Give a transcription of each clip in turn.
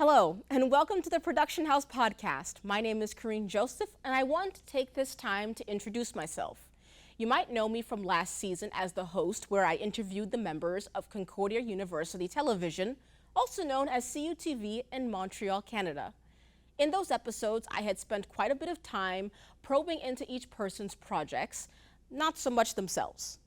Hello, and welcome to the Production House Podcast. My name is Corinne Joseph, and I want to take this time to introduce myself. You might know me from last season as the host, where I interviewed the members of Concordia University Television, also known as CUTV in Montreal, Canada. In those episodes, I had spent quite a bit of time probing into each person's projects, not so much themselves.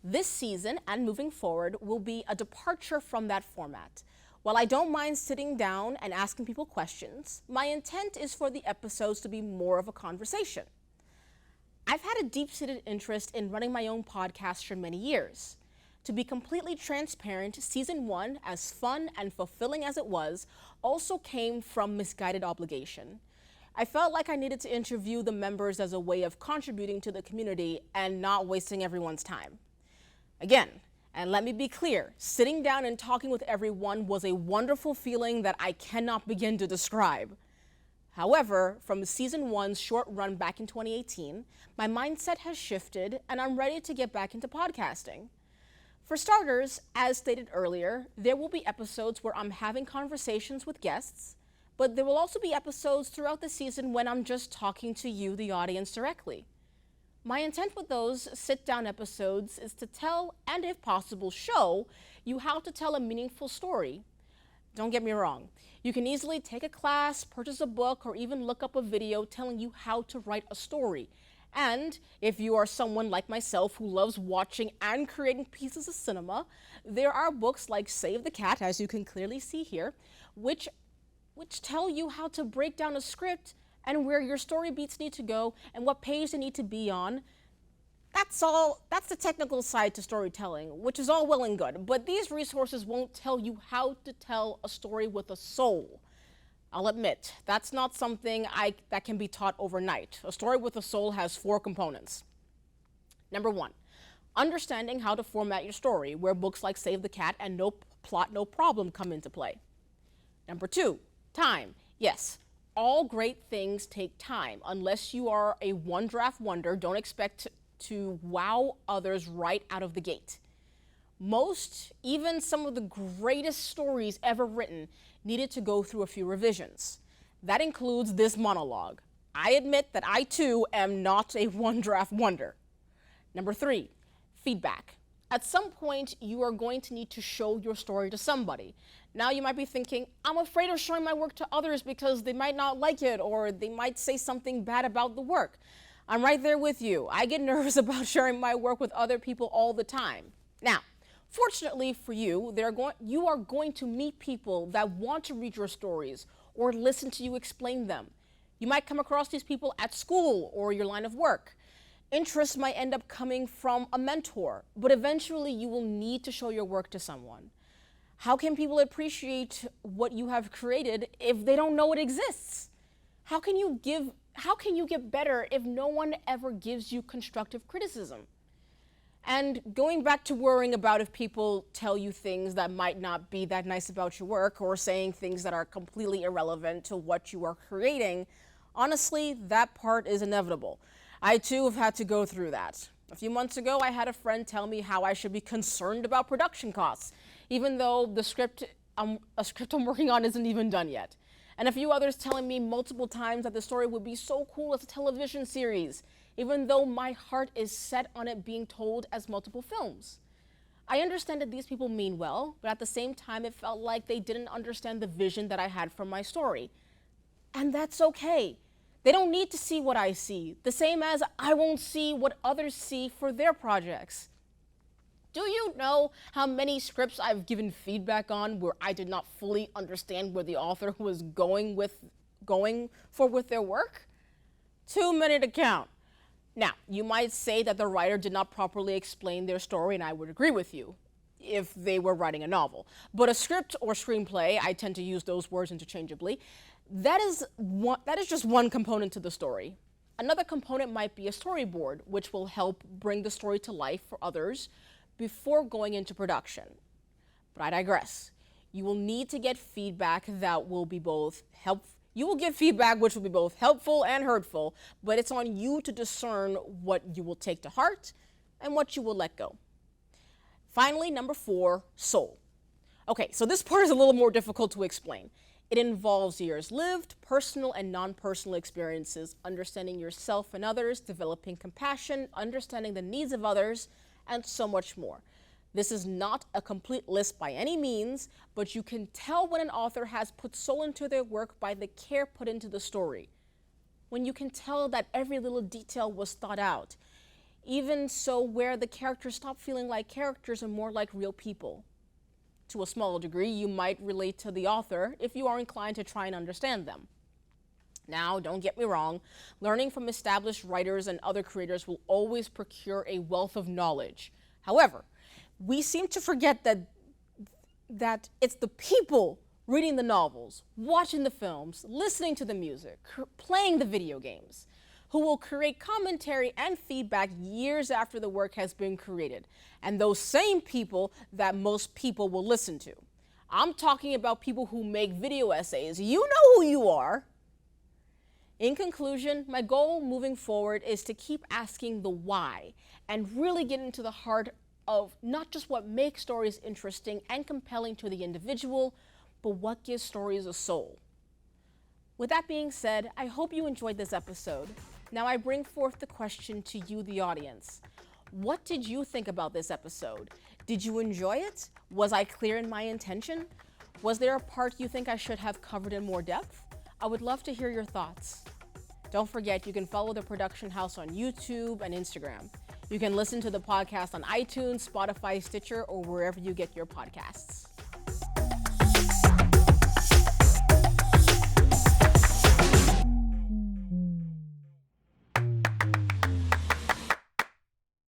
This season and moving forward will be a departure from that format. While I don't mind sitting down and asking people questions, my intent is for the episodes to be more of a conversation. I've had a deep-seated interest in running my own podcast for many years. To be completely transparent, season 1, as fun and fulfilling as it was, also came from misguided obligation. I felt like I needed to interview the members as a way of contributing to the community and not wasting everyone's time. Again, and let me be clear, sitting down and talking with everyone was a wonderful feeling that I cannot begin to describe. However, from season 1's short run back in 2018, my mindset has shifted and I'm ready to get back into podcasting. For starters, as stated earlier, there will be episodes where I'm having conversations with guests, but there will also be episodes throughout the season when I'm just talking to you, the audience, directly. My intent with those sit-down episodes is to tell, and if possible, show you how to tell a meaningful story. Don't get me wrong. You can easily take a class, purchase a book, or even look up a video telling you how to write a story. And if you are someone like myself who loves watching and creating pieces of cinema, there are books like Save the Cat, as you can clearly see here, which tell you how to break down a script and where your story beats need to go and what page they need to be on. That's the technical side to storytelling, which is all well and good, but these resources won't tell you how to tell a story with a soul. I'll admit, that's not something that can be taught overnight. A story with a soul has 4 components. Number 1, understanding how to format your story, where books like Save the Cat and No Plot, No Problem come into play. Number 2, time. Yes, all great things take time. Unless you are a one-draft wonder, don't expect to wow others right out of the gate. Most, even some of the greatest stories ever written, needed to go through a few revisions. That includes this monologue. I admit that I too am not a one-draft wonder. Number 3, feedback. At some point, you are going to need to show your story to somebody. Now you might be thinking, I'm afraid of showing my work to others because they might not like it or they might say something bad about the work. I'm right there with you. I get nervous about sharing my work with other people all the time. Now, fortunately for you, you are going to meet people that want to read your stories or listen to you explain them. You might come across these people at school or your line of work. Interests might end up coming from a mentor, but eventually you will need to show your work to someone. How can people appreciate what you have created if they don't know it exists? How can you get better if no one ever gives you constructive criticism? And going back to worrying about if people tell you things that might not be that nice about your work or saying things that are completely irrelevant to what you are creating, honestly, that part is inevitable. I too have had to go through that. A few months ago, I had a friend tell me how I should be concerned about production costs, even though a script I'm working on isn't even done yet. And a few others telling me multiple times that the story would be so cool as a television series, even though my heart is set on it being told as multiple films. I understand that these people mean well, but at the same time, it felt like they didn't understand the vision that I had for my story. And that's okay. They don't need to see what I see, the same as I won't see what others see for their projects. Do you know how many scripts I've given feedback on where I did not fully understand where the author was going for with their work? Too many to count. Now, you might say that the writer did not properly explain their story, and I would agree with you if they were writing a novel. But a script or screenplay, I tend to use those words interchangeably, that is just one component to the story. Another component might be a storyboard, which will help bring the story to life for others before going into production. But I digress. You will need to get feedback that will be both helpful. You will get feedback which will be both helpful and hurtful, but it's on you to discern what you will take to heart and what you will let go. Finally, number 4, soul. Okay, so this part is a little more difficult to explain. It involves years lived, personal and non-personal experiences, understanding yourself and others, developing compassion, understanding the needs of others, and so much more. This is not a complete list by any means, but you can tell when an author has put soul into their work by the care put into the story. When you can tell that every little detail was thought out, even so where the characters stop feeling like characters and more like real people. To a small degree, you might relate to the author if you are inclined to try and understand them. Now, don't get me wrong, learning from established writers and other creators will always procure a wealth of knowledge. However, we seem to forget that it's the people reading the novels, watching the films, listening to the music, playing the video games, who will create commentary and feedback years after the work has been created, and those same people that most people will listen to. I'm talking about people who make video essays. You know who you are. In conclusion, my goal moving forward is to keep asking the why and really get into the heart of not just what makes stories interesting and compelling to the individual, but what gives stories a soul. With that being said, I hope you enjoyed this episode. Now I bring forth the question to you, the audience. What did you think about this episode? Did you enjoy it? Was I clear in my intention? Was there a part you think I should have covered in more depth? I would love to hear your thoughts. Don't forget, you can follow the production house on YouTube and Instagram. You can listen to the podcast on iTunes, Spotify, Stitcher, or wherever you get your podcasts.